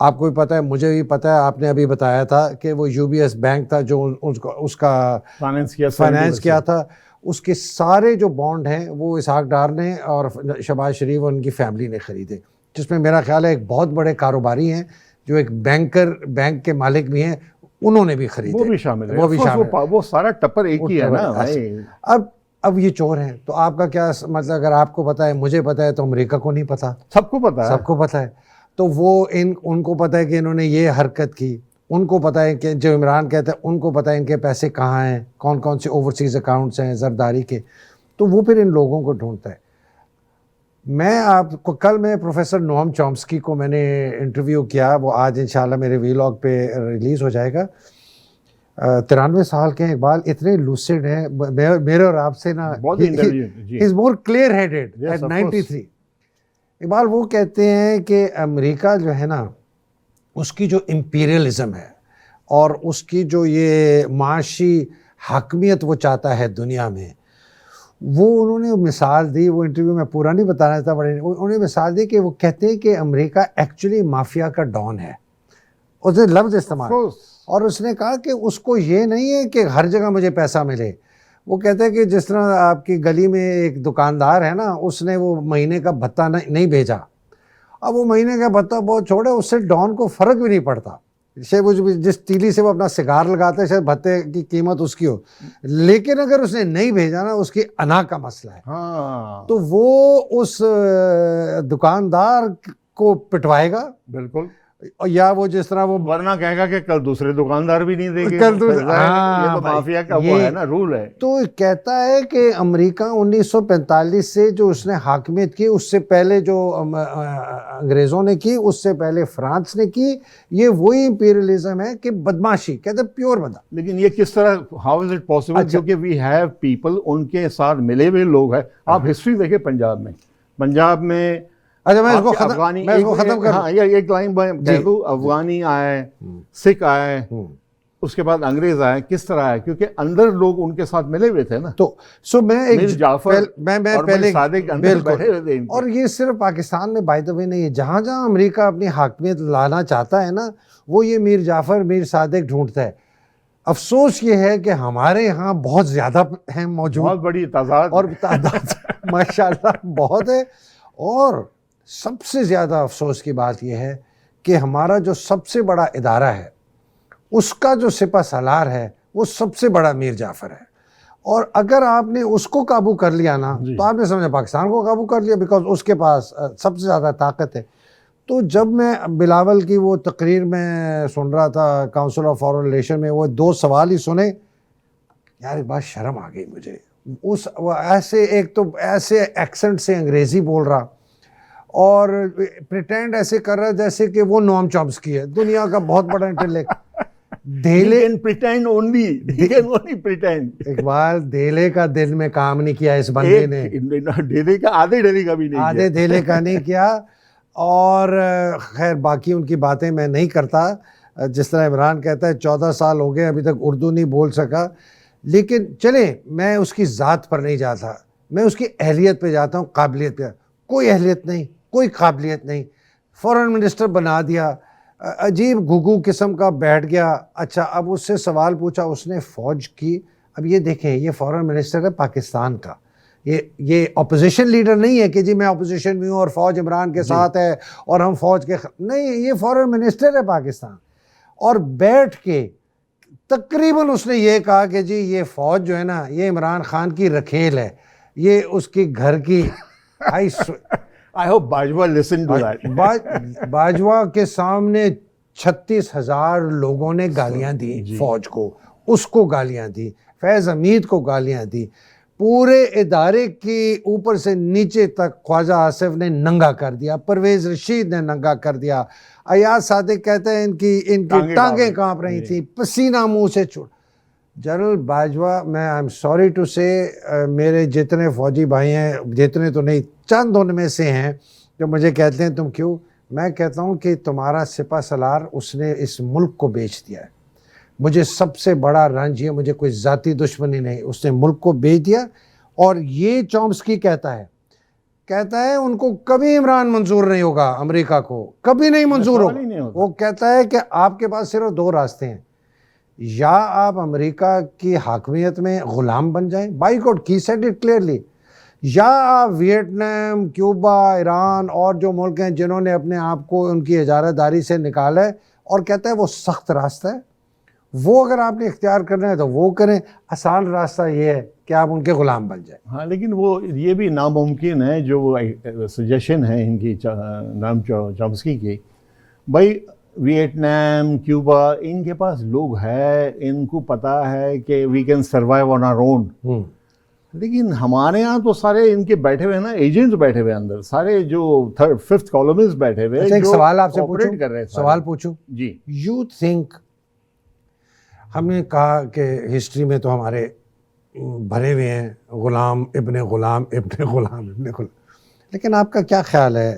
آپ کو بھی پتہ ہے, مجھے بھی پتہ ہے, آپ نے ابھی بتایا تھا کہ وہ UBS بینک تھا جو اس کا فائنینس کیا تھا, اس کے سارے جو بانڈ ہیں وہ اسحاق ڈار نے اور شہباز شریف اور ان کی فیملی نے خریدے, جس میں میرا خیال ہے ایک بہت بڑے کاروباری ہیں جو ایک بینک کے مالک بھی ہیں, انہوں نے بھی خریدے, وہ بھی شامل ہے, وہ بھی شامل, وہ سارا ٹپر ایک ہی ہے نا بھائی. اب یہ چور ہیں, تو آپ کا کیا مطلب, اگر آپ کو پتہ ہے, مجھے پتہ ہے, تو امریکہ کو نہیں پتہ؟ سب کو پتہ ہے, سب کو پتہ ہے. تو وہ ان کو پتہ ہے کہ انہوں نے یہ حرکت کی, ان کو پتہ ہے کہ جو عمران کہتا ہے ان کو پتہ ہے ان کے پیسے کہاں ہیں, کون کون سے اوورسیز اکاؤنٹس ہیں زرداری کے, تو وہ پھر ان لوگوں کو ڈھونڈتا ہے. میں آپ کو کل میں پروفیسر نوام چومسکی کو میں نے انٹرویو کیا, وہ آج انشاءاللہ میرے ویلاگ پہ ریلیز ہو جائے گا. 93 سال کے ہیں اقبال, اتنے لوسڈ ہیں, میرے اور آپ سے نا, he is more clear headed at 93. Iqbal وہ کہتے ہیں کہ امریکہ جو ہے نا, اس کی جو امپیریلزم ہے اور اس کی جو یہ معاشی حاکمیت وہ چاہتا ہے دنیا میں, وہ انہوں نے مثال دی, وہ انٹرویو میں پورا نہیں بتانا تھا, بڑے انہوں نے مثال دی کہ وہ کہتے ہیں کہ امریکہ ایکچولی مافیا کا ڈان ہے. اس نے لفظ استعمال, اور اس نے کہا کہ اس کو یہ نہیں ہے کہ ہر جگہ مجھے پیسہ ملے. وہ کہتے ہیں کہ جس طرح آپ کی گلی میں ایک دکاندار ہے نا, اس نے وہ مہینے کا بھتہ نہیں بھیجا, اب وہ مہینے کا بھتہ بہت چھوڑے, اس سے ڈان کو فرق بھی نہیں پڑتا, جس تیلی سے وہ اپنا سگار لگاتا ہے شاید بھتے کی قیمت اس کی ہو, لیکن اگر اس نے نہیں بھیجا نا, اس کی انا کا مسئلہ ہے. تو وہ اس دکاندار کو پٹوائے گا, بالکل, یا وہ جس طرح وہ ورنہ کہے گا کہ کل دوسرے دکاندار بھی نہیں دیں گے, یہ تو مافیا کا وہ ہے نا, رول ہے. تو کہتا ہے کہ امریکہ 1945 سے جو اس نے حاکمیت کی, اس سے پہلے جو انگریزوں نے کی, اس سے پہلے فرانس نے کی, یہ وہی امپیریلزم ہے کہ بدماشی, کہتے ہیں پیور بندہ. لیکن یہ کس طرح, ہاؤ از اٹ پاسبل, کیونکہ وی ہیو پیپل, ان کے ساتھ ملے ہوئے لوگ ہیں. آپ ہسٹری دیکھیں پنجاب میں اچھا میں اس کو ختم کر, ہاں ایک لائن کہہ دوں, افغانی آئے, سکھ آئے, اس کے بعد انگریز آئے, کس طرح آئے, کیونکہ اندر لوگ ان کے ساتھ ملے ہوئے تھے نا. تو سو میں ایک میر جعفر اور میر صادق اندر بیٹھے ہوئے تھے. اور یہ صرف پاکستان میں بائی دا وے نہیں ہے, جہاں جہاں امریکہ اپنی حاکمیت لانا چاہتا ہے نا, وہ یہ میر جعفر میر صادق ڈھونڈتا ہے. افسوس یہ ہے کہ ہمارے یہاں بہت زیادہ ہیں موجود, بہت بڑی تعداد ماشاءاللہ بہت ہے. اور سب سے زیادہ افسوس کی بات یہ ہے کہ ہمارا جو سب سے بڑا ادارہ ہے, اس کا جو سپہ سالار ہے, وہ سب سے بڑا میر جعفر ہے. اور اگر آپ نے اس کو قابو کر لیا نا, تو آپ نے سمجھا پاکستان کو قابو کر لیا, بیکاز اس کے پاس سب سے زیادہ طاقت ہے. تو جب میں بلاول کی وہ تقریر میں سن رہا تھا کاؤنسل آف فارن ریلیشن میں, وہ 2 سوال ہی سنے, یار ایک بات شرم آ گئی مجھے. وہ ایسے, ایک تو ایسے ایکسنٹ سے انگریزی بول رہا, اور پریٹینڈ ایسے کر رہا ہے جیسے کہ وہ نوام چومسکی ہے, دنیا کا بہت بڑا انٹلیکٹ. اقبال دھیلے کا دل میں کام نہیں کیا اس بندے نے, آدھے دھیلے کا نہیں کیا. اور خیر باقی ان کی باتیں میں نہیں کرتا, جس طرح عمران کہتا ہے 14 سال ہو گئے ابھی تک اردو نہیں بول سکا. لیکن چلیں, میں اس کی ذات پر نہیں جاتا, میں اس کی اہلیت پہ جاتا ہوں, قابلیت پہ. کوئی اہلیت نہیں, کوئی قابلیت نہیں, فورن منسٹر بنا دیا, عجیب گھگو قسم کا بیٹھ گیا. اچھا اب اس سے سوال پوچھا, اس نے فوج کی. اب یہ دیکھیں, یہ فورن منسٹر ہے پاکستان کا, یہ اپوزیشن لیڈر نہیں ہے کہ جی میں اپوزیشن میں ہوں اور فوج عمران کے ساتھ ہے اور ہم فوج کے نہیں, یہ فورن منسٹر ہے پاکستان. اور بیٹھ کے تقریباً اس نے یہ کہا کہ جی یہ فوج جو ہے نا, یہ عمران خان کی رکھیل ہے, یہ اس کی گھر کی. I hope Bajwa listened to that. Bajwa کے سامنے 36,000 لوگوں نے گالیاں دی فوج کو, اس کو گالیاں دی, فیض حمید کو گالیاں دی, پورے ادارے کی اوپر سے نیچے تک خواجہ آصف نے ننگا کر دیا, پرویز رشید نے ننگا کر دیا. ایاز صادق کہتے ہیں ان کی ٹانگیں کانپ رہی تھیں, پسینہ منہ سے چھوڑ. جنرل باجوہ, میں آئی ایم سوری ٹو سے, میرے جتنے فوجی بھائی ہیں, جتنے تو نہیں, چند ان میں سے ہیں جو مجھے کہتے ہیں تم کیوں, میں کہتا ہوں کہ تمہارا سپہ سالار اس نے اس ملک کو بیچ دیا ہے. مجھے سب سے بڑا رنج یہ, مجھے کوئی ذاتی دشمنی نہیں, اس نے ملک کو بیچ دیا. اور یہ چومسکی کہتا ہے کہتا ہے ان کو کبھی عمران منظور نہیں ہوگا، امریکہ کو کبھی نہیں منظور سوال ہی نہیں ہوگا. ہوگا. وہ کہتا ہے کہ آپ کے پاس صرف دو راستے ہیں، یا آپ امریکہ کی حاکمیت میں غلام بن جائیں، بائیکاٹ کی سیڈ اٹ کلیئرلی، یا آپ ویتنام، کیوبا، ایران اور جو ملک ہیں جنہوں نے اپنے آپ کو ان کی اجارہ داری سے نکالا ہے، اور کہتا ہے وہ سخت راستہ ہے، وہ اگر آپ نے اختیار کرنا ہے تو وہ کریں، آسان راستہ یہ ہے کہ آپ ان کے غلام بن جائیں. ہاں لیکن وہ یہ بھی ناممکن ہے جو وہ سجیشن ہے ان کی نام چامسکی کی. بھائی ویتنام، کیوبا، ان کے پاس لوگ ہیں، ان کو پتہ ہے کہ we can survive on our own. لیکن ہمارے ہاں تو سارے ان کے بیٹھے ہوئے ہیں نا، ایجنٹس بیٹھے ہوئے اندر، سارے جو ففتھ کالمسٹ بیٹھے ہوئے ایک جو سوال آپ سے آپریٹ کر رہے ہیں. سوال پوچھوں. جی. یو تھنک، ہم نے کہا کہ ہسٹری میں تو ہمارے بھرے ہوئے ہیں غلام ابن غلام ابن غلام ابن غلام، لیکن آپ کا کیا خیال ہے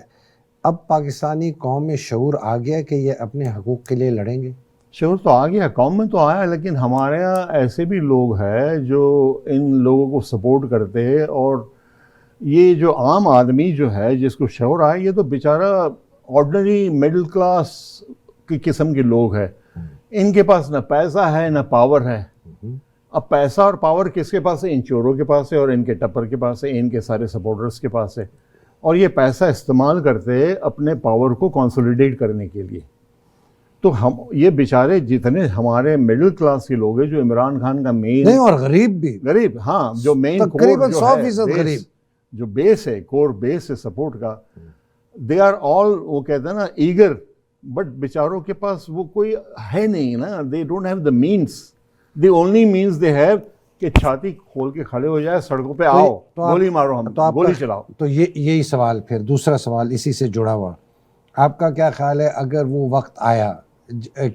اب پاکستانی قوم میں شعور آ گیا کہ یہ اپنے حقوق کے لیے لڑیں گے؟ شعور تو آ گیا، قوم میں تو آیا، لیکن ہمارے یہاں ایسے بھی لوگ ہیں جو ان لوگوں کو سپورٹ کرتے ہیں. اور یہ جو عام آدمی جو ہے جس کو شعور آئے، یہ تو بیچارہ آرڈنری مڈل کلاس کی قسم کے لوگ ہیں. ان کے پاس نہ پیسہ ہے نہ پاور ہے. اب پیسہ اور پاور کس کے پاس ہے؟ ان چوروں کے پاس ہے، اور ان کے ٹپر کے پاس ہے، ان کے سارے سپورٹرز کے پاس ہے. اور یہ پیسہ استعمال کرتے ہیں اپنے پاور کو کنسولیڈیٹ کرنے کے لیے. تو ہم یہ بیچارے جتنے ہمارے مڈل کلاس کے لوگ ہیں، جو عمران خان کا مین، نہیں، اور غریب بھی، غریب، ہاں، جو مین تقریباً 100% غریب، جو بیس ہے، کور بیس ہے سپورٹ کا، دے آر آل، وہ کہتے ہیں نا، ایگر. بٹ بیچاروں کے پاس وہ کوئی ہے نہیں نا، they don't have the means. The only means they have کہ چھاتی کھول کے کھڑے ہو جائے سڑکوں پہ، آؤ گولی مارو، ہم گولی چلاؤ. تو یہی سوال، پھر دوسرا سوال اسی سے جڑا ہوا، آپ کا کیا خیال ہے اگر وہ وقت آیا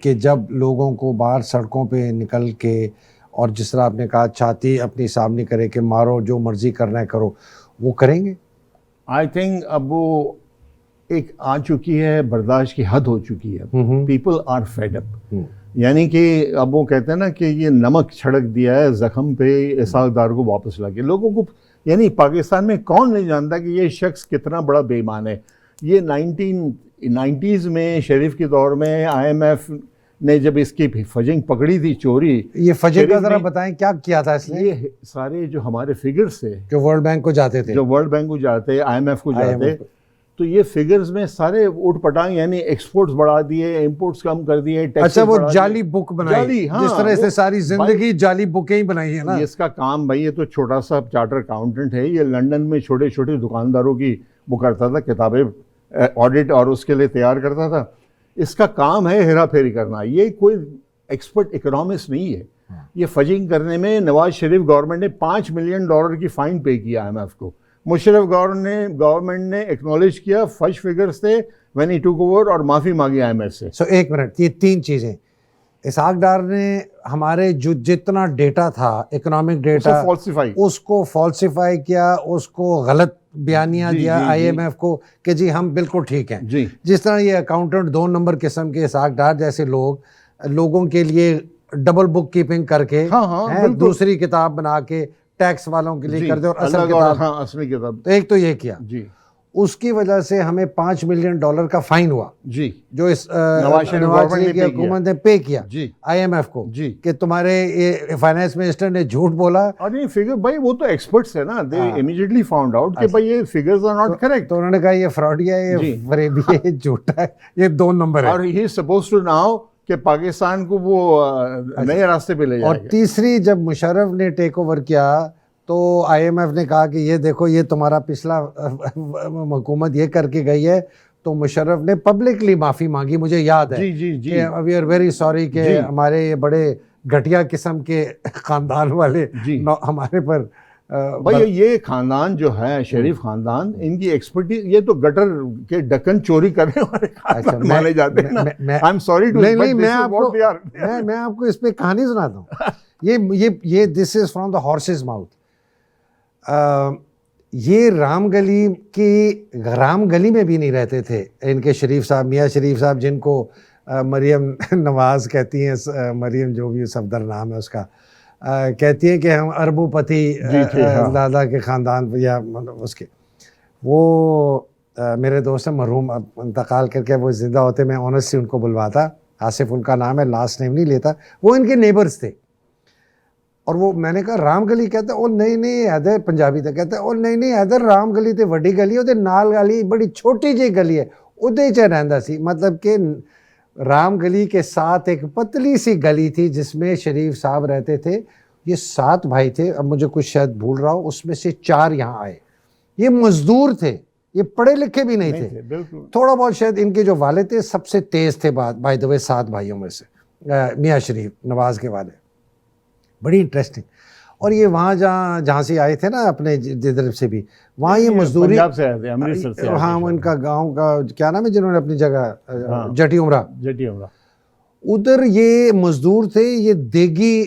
کہ جب لوگوں کو باہر سڑکوں پہ نکل کے، اور جس طرح آپ نے کہا چھاتی اپنی سامنے کرے کہ مارو، جو مرضی کرنا ہے کرو، وہ کریں گے؟ آئی تھنک اب وہ ایک آ چکی ہے، برداشت کی حد ہو چکی ہے. People are fed up. یعنی کہ اب وہ کہتے ہیں نا کہ یہ نمک چھڑک دیا ہے زخم پہ، اسحاق ڈار کو واپس لگے. لوگوں کو یعنی پاکستان میں کون نہیں جانتا کہ یہ شخص کتنا بڑا بے ایمان ہے. یہ 1990s میں شریف کے دور میں آئی ایم ایف نے جب اس کی فجنگ پکڑی تھی، چوری، یہ فجنگ کا ذرا بتائیں کیا کیا تھا اس نے؟ یہ سارے جو ہمارے فگرز تھے جو ورلڈ بینک کو جاتے تھے، جو ورلڈ بینک کو جاتے، آئی ایم ایف کو جاتے، تو یہ فگرز میں سارے اوٹ پٹانگ، یعنی ایکسپورٹس بڑھا دیے، امپورٹس کم کر دیے. اچھا، وہ جعلی بک بنائی، ہاں، جس طرح سے ساری زندگی جعلی بکیں ہی بنائی ہیں نا. اس کا کام بھائی، یہ تو چھوٹا سا چارٹر اکاؤنٹنٹ ہے، یہ لنڈن میں چھوٹے چھوٹے دکانداروں کی وہ کرتا تھا، کتابیں آڈٹ اور اس کے لیے تیار کرتا تھا. اس کا کام ہے ہیرا پھیری کرنا. یہ کوئی ایکسپرٹ اکنامسٹ نہیں ہے. یہ فجنگ کرنے میں نواز شریف گورنمنٹ نے $5 ملین کی فائن پے کیا آئی ایم ایف کو. مشرف گورنمنٹ نے ایکنالج کیا فش فگرز تھے when he took over، اور معافی مانگی آئی ایم ایف سے. ایک منٹ، یہ تین چیزیں اسحاق ڈار نے ہمارے جو جتنا ڈیٹا تھا، اکنامک ڈیٹا، اس کو فالسیفائی کیا، اس کو غلط بیانیہ دیا آئی ایم ایف کو کہ جی ہم بالکل ٹھیک ہیں. جس طرح یہ اکاؤنٹنٹ 2 نمبر قسم کے اسحاق ڈار جیسے لوگوں کے لیے ڈبل بک کیپنگ کر کے دوسری کتاب بنا کے ٹیکس والوں کے لیے کر دے، اور اصل کتاب. تو ایک تو یہ کیا، اس کی وجہ سے ہمیں $5 ملین کا فائن ہوا، جو اس نواز شریف کی حکومت نے پے کیا آئی ایم ایف کو، کہ تمہارے یہ فائنانس منسٹر نے جھوٹ بولا. اور یہ فگر بھائی وہ تو ایکسپرٹس ہے نا، دے امیڈیٹلی فاؤنڈ آؤٹ کہ بھائی یہ فگرز آر ناٹ کریکٹ. تو انہوں نے کہا یہ فراڈی ہے، یہ فریبی ہے، یہ جھوٹا ہے، یہ 2 نمبر ہے. اور ہی از سپوز ٹو ناؤ کہ پاکستان کو وہ نئے راستے پہ لے جائے گا. اور تیسری، جب مشرف نے ٹیک اوور کیا تو آئی ایم ایف نے کہا کہ یہ دیکھو، یہ تمہارا پچھلا حکومت یہ کر کے گئی ہے، تو مشرف نے پبلکلی معافی مانگی. مجھے یاد ہے کہ وی آر ویری سوری کہ ہمارے یہ بڑے گھٹیا قسم کے خاندان والے ہمارے پر. بھائی یہ خاندان جو ہے شریف خاندان، ان کی ایکسپرٹیز، یہ تو گٹر کے ڈکن چوری کرنے والے خاندان مانے جاتے ہیں. آئی ایم سوری ٹو، میں آپ کو اس پہ کہانی سناتا ہوں. یہ this is from the horse's mouth. یہ رام گلی میں بھی نہیں رہتے تھے ان کے شریف صاحب، میاں شریف صاحب، جن کو مریم نواز کہتی ہیں، مریم جو بھی صفدر نام ہے اس کا، کہتی ہے کہ ہم اربو پتی دادا کے خاندان یا اس کے. وہ میرے دوست مرحوم انتقال کر کے وہ زندہ ہوتے میں آنیسٹلی ان کو بلواتا, آصف ان کا نام ہے, لاسٹ نیم نہیں لیتا, وہ ان کے نیبرز تھے. اور وہ میں نے کہا رام گلی, کہتے او نہیں حیدر, پنجابی تھا, کہتے او نہیں حیدر رام گلی تے وڈی گلی, وہ نال گلی بڑی چھوٹی جی گلی ہے, ادے چ رہندا سی. مطلب کہ رام گلی کے ساتھ ایک پتلی سی گلی تھی جس میں شریف صاحب رہتے تھے. یہ 7 بھائی تھے, اب مجھے کچھ شاید بھول رہا ہوں, اس میں سے 4 یہاں آئے. یہ مزدور تھے, یہ پڑھے لکھے بھی نہیں تھے, تھوڑا بہت شاید ان کے جو والد تھے سب سے تیز تھے بائی دا وے 7 بھائیوں میں سے, میاں شریف نواز کے والد, بڑی انٹرسٹنگ. اور یہ وہاں جہاں سے آئے تھے نا اپنے جدھر سے بھی, وہاں یہ مزدوری, پنجاب سے آئے تھے, امرتسر سے. ہاں ان کا گاؤں کا کیا نام ہے جنہوں نے اپنی جگہ, جٹی عمرہ, ادھر یہ مزدور تھے. یہ دیگی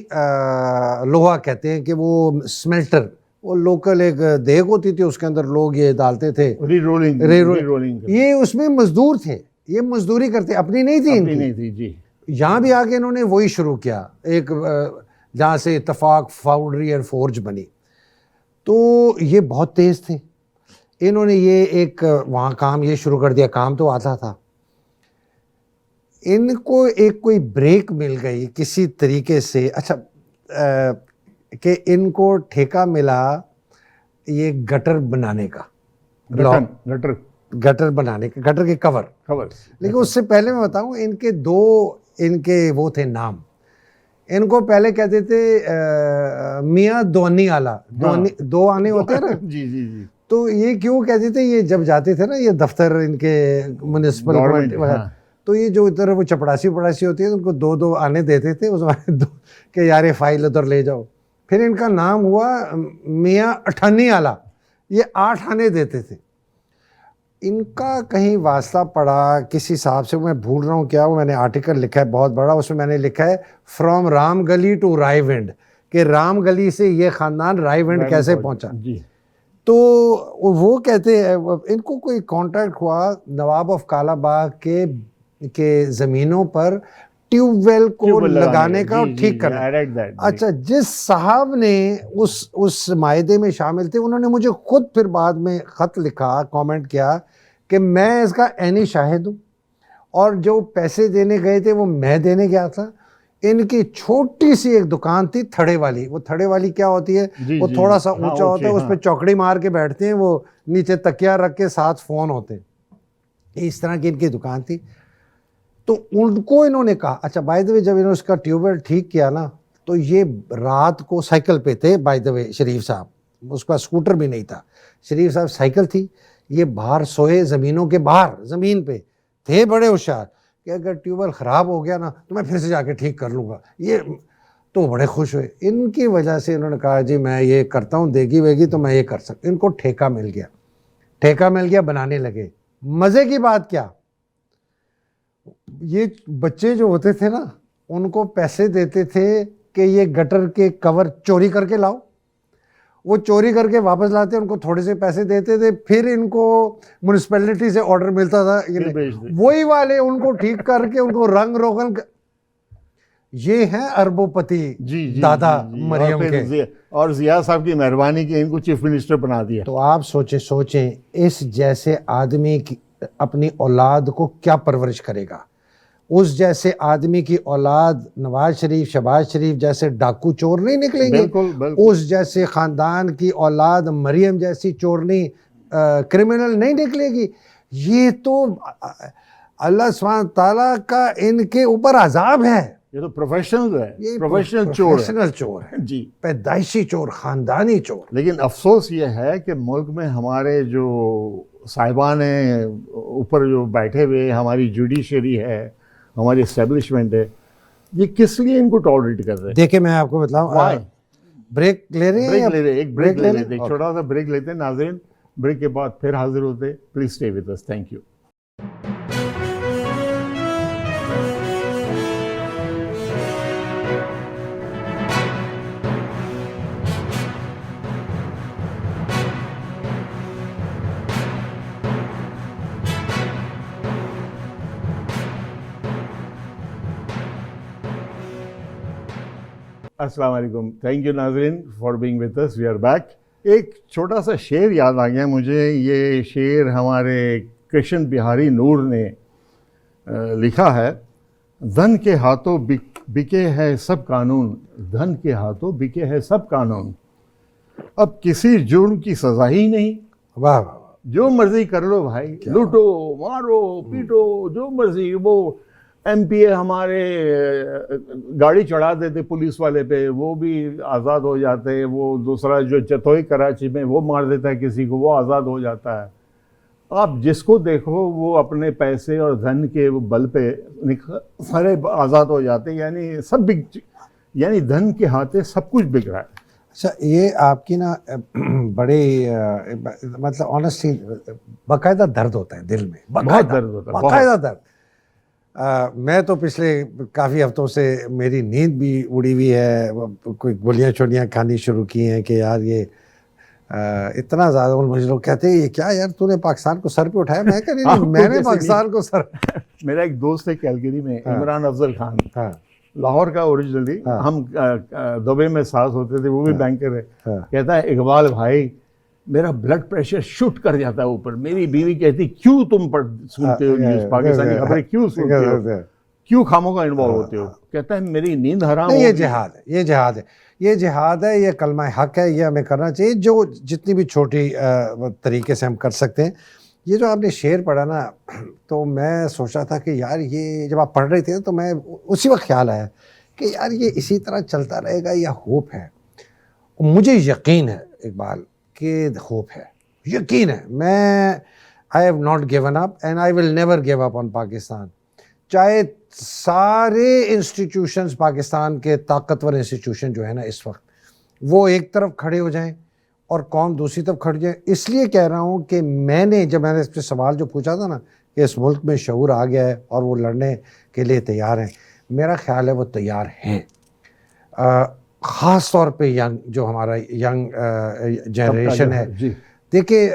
لوہا کہتے ہیں کہ وہ سمیلٹر, وہ لوکل ایک دیگ ہوتی تھی, اس کے اندر لوگ یہ ڈالتے تھے, رولنگ. یہ اس میں مزدور تھے, یہ مزدوری کرتے, اپنی نہیں تھی ان کی. جی یہاں بھی آ کے انہوں نے وہی شروع کیا, ایک جہاں سے اتفاق فاؤنڈری اینڈ فورج بنی. تو یہ بہت تیز تھے, انہوں نے یہ ایک وہاں کام یہ شروع کر دیا, کام تو آتا تھا. ان کو ایک کوئی بریک مل گئی کسی طریقے سے, اچھا کہ ان کو ٹھیکہ ملا یہ گٹر بنانے کا, گٹر بنانے کا, گٹر کے کور. لیکن اس سے پہلے میں بتاؤں, ان کے وہ تھے نام. ان کو پہلے کہتے تھے میاں دونی آلا, دو آنے ہوتے ہیں نا. جی. تو یہ کیوں کہتے تھے, یہ جب جاتے تھے نا یہ دفتر ان کے میونسپل گورنمنٹ, تو یہ جو ادھر وہ چپڑاسی ہوتی ہے ان کو 2 آنے دیتے تھے اس میں کہ یار یہ فائل ادھر لے جاؤ. پھر ان کا نام ہوا میاں اٹھانی آلا, یہ 8 آنے دیتے تھے. ان کا کہیں واسطہ پڑا کسی صاحب سے, میں بھول رہا ہوں کیا, وہ میں نے آرٹیکل لکھا ہے بہت بڑا, اس میں میں نے لکھا ہے فرام رام گلی ٹو رائے ونڈ, کہ رام گلی سے یہ خاندان رائے ونڈ کیسے پہنچا. تو وہ کہتے ہیں ان کو کوئی کانٹیکٹ ہوا نواب آف کالا باغ کے زمینوں پر ٹیوب ویل کو لگانے کا اور ٹھیک کرنا. اچھا, جس صاحب نے اس معاہدے میں شامل تھے, انہوں نے مجھے خود پھر بعد میں خط لکھا, کامنٹ کیا کہ میں اس کا عینی شاہد ہوں, اور جو پیسے دینے گئے تھے وہ میں دینے گیا تھا. ان کی چھوٹی سی ایک دکان تھی تھڑے والی. وہ تھڑے والی کیا ہوتی ہے, وہ تھوڑا سا اونچا ہوتا ہے, اس پہ چوکڑی مار کے بیٹھتے ہیں, وہ نیچے تکیا رکھ کے ساتھ فون ہوتے ہیں, اس طرح کی ان کی دکان تھی. تو ان کو انہوں نے کہا, اچھا بائی دا وے جب انہوں نے اس کا ٹیوب ویل ٹھیک کیا نا, تو یہ رات کو سائیکل پہ تھے بائی دا وے شریف صاحب, اس کا اسکوٹر بھی نہیں تھا, شریف صاحب سائیکل تھی, یہ باہر سوئے زمینوں کے باہر, زمین پہ تھے, بڑے ہوشیار کہ اگر ٹیوب ویل خراب ہو گیا نا تو میں پھر سے جا کے ٹھیک کر لوں گا. یہ تو بڑے خوش ہوئے. ان کی وجہ سے انہوں نے کہا جی میں یہ کرتا ہوں, دیگی ویگی تو میں یہ کر سکتا. ان کو ٹھیکہ مل گیا, بنانے لگے. مزے کی بات کیا, یہ بچے جو ہوتے تھے نا ان کو پیسے دیتے تھے کہ یہ گٹر کے کور چوری کر کے لاؤ. وہ چوری کر کے واپس لاتے, ان کو تھوڑے سے پیسے دیتے تھے, پھر ان کو میونسپلٹی سے آرڈر ملتا تھا, وہی والے ان کو ٹھیک کر کے ان کو رنگ روغن. یہ ہیں اربوں پتی دادا مریم کے, اور ضیاء صاحب کی مہربانی کی ان کو چیف منسٹر بنا دیا. تو آپ سوچیں اس جیسے آدمی کی اپنی اولاد کو کیا پرورش کرے گا. اس جیسے آدمی کی اولاد نواز شریف, شہباز شریف جیسے ڈاکو چور نہیں نکلیں گے. اس جیسے خاندان کی اولاد مریم جیسی چورنی کرمنل نہیں نکلے گی. یہ تو اللہ سبحانہ تعالیٰ کا ان کے اوپر عذاب ہے. یہ تو پروفیشنل ہے, پروفیشنل چور ہے جی, پیدائشی چور, خاندانی چور. لیکن افسوس یہ ہے کہ ملک میں ہمارے جو صاحبان ہیں اوپر جو بیٹھے ہوئے, ہماری جوڈیشری ہے, ہماری اسٹیبلشمنٹ ہے, یہ کس لیے ان کو ٹالریٹ کر رہے ہیں. دیکھیں میں آپ کو بتلاؤں, بریک لے رہے ہیں, ایک بریک لے لیتے ہیں, چھوٹا سا بریک لیتے ہیں ناظرین. بریک کے بعد پھر حاضر ہوتے. Please stay with us. Thank you. السلام علیکم. تھینک یو ناظرین for being with us. We are back. ایک چھوٹا سا شعر یاد آ گیا مجھے. یہ شعر ہمارے کرشن بہاری نور نے لکھا ہے. دھن کے ہاتھوں بکے ہے سب قانون, دھن کے ہاتھوں بکے ہے سب قانون, اب کسی جرم کی سزا ہی نہیں. واہ واہ, جو مرضی کر لو بھائی, لوٹو مارو پیٹو جو مرضی. وہ ایم پی اے ہمارے گاڑی چڑھا دیتے پولیس والے پہ, وہ بھی آزاد ہو جاتے. وہ دوسرا جو چتوئی کراچی میں وہ مار دیتا ہے کسی کو, وہ آزاد ہو جاتا ہے. آپ جس کو دیکھو وہ اپنے پیسے اور دھن کے بل پہ سارے آزاد ہو جاتے. یعنی سب یعنی دھن کے ہاتھے سب کچھ بک رہا ہے. اچھا یہ آپ کی نا بڑے مطلب آنیسٹلی باقاعدہ درد ہوتا ہے دل میں, بہت درد ہوتا ہے, باقاعدہ درد. میں تو پچھلے کافی ہفتوں سے میری نیند بھی اڑی ہوئی ہے, کوئی گولیاں چھولیاں کھانی شروع کی ہیں کہ یار یہ اتنا زیادہ. مجھے لوگ کہتے ہیں یہ کیا یار تو نے پاکستان کو سر پہ اٹھایا. میں کہا نہیں میں نے پاکستان کو سر. میرا ایک دوست ہے کیلگری میں, عمران افضل خان, ہاں لاہور کا اوریجنلی, ہم دبئی میں ساتھ ہوتے تھے, وہ بھی بینکر ہے. کہتا ہے اقبال بھائی میرا بلڈ پریشر شوٹ کر جاتا ہے اوپر. میری بیوی کہتی کیوں تم سنتے ہو نیوز, پاکستانی خبریں کیوں سنتے ہو, کیوں خاموں کا انوالو ہوتے ہو. کہتا ہے میری نیند حرام. یہ جہاد ہے, یہ جہاد ہے, یہ جہاد ہے, یہ کلمہ حق ہے, یہ ہمیں کرنا چاہیے جو جتنی بھی چھوٹی طریقے سے ہم کر سکتے ہیں. یہ جو آپ نے شعر پڑھا نا, تو میں سوچا تھا کہ یار یہ جب آپ پڑھ رہے تھے تو میں اسی وقت خیال آیا کہ یار یہ اسی طرح چلتا رہے گا یا ہوپ ہے. مجھے یقین ہے اقبال کہ ہوپ ہے, یقین ہے. میں I have not given up and I will never give up on Pakistan. چاہے سارے انسٹیٹیوشنز پاکستان کے طاقتور انسٹیٹیوشن جو ہے نا اس وقت وہ ایک طرف کھڑے ہو جائیں اور قوم دوسری طرف کھڑ جائے. اس لیے کہہ رہا ہوں کہ میں نے جب میں نے اس پہ سوال جو پوچھا تھا نا کہ اس ملک میں شعور آ گیا ہے اور وہ لڑنے کے لیے تیار ہیں, میرا خیال ہے وہ تیار ہیں. خاص طور پہ ینگ جو ہمارا ینگ جنریشن ہے. دیکھیں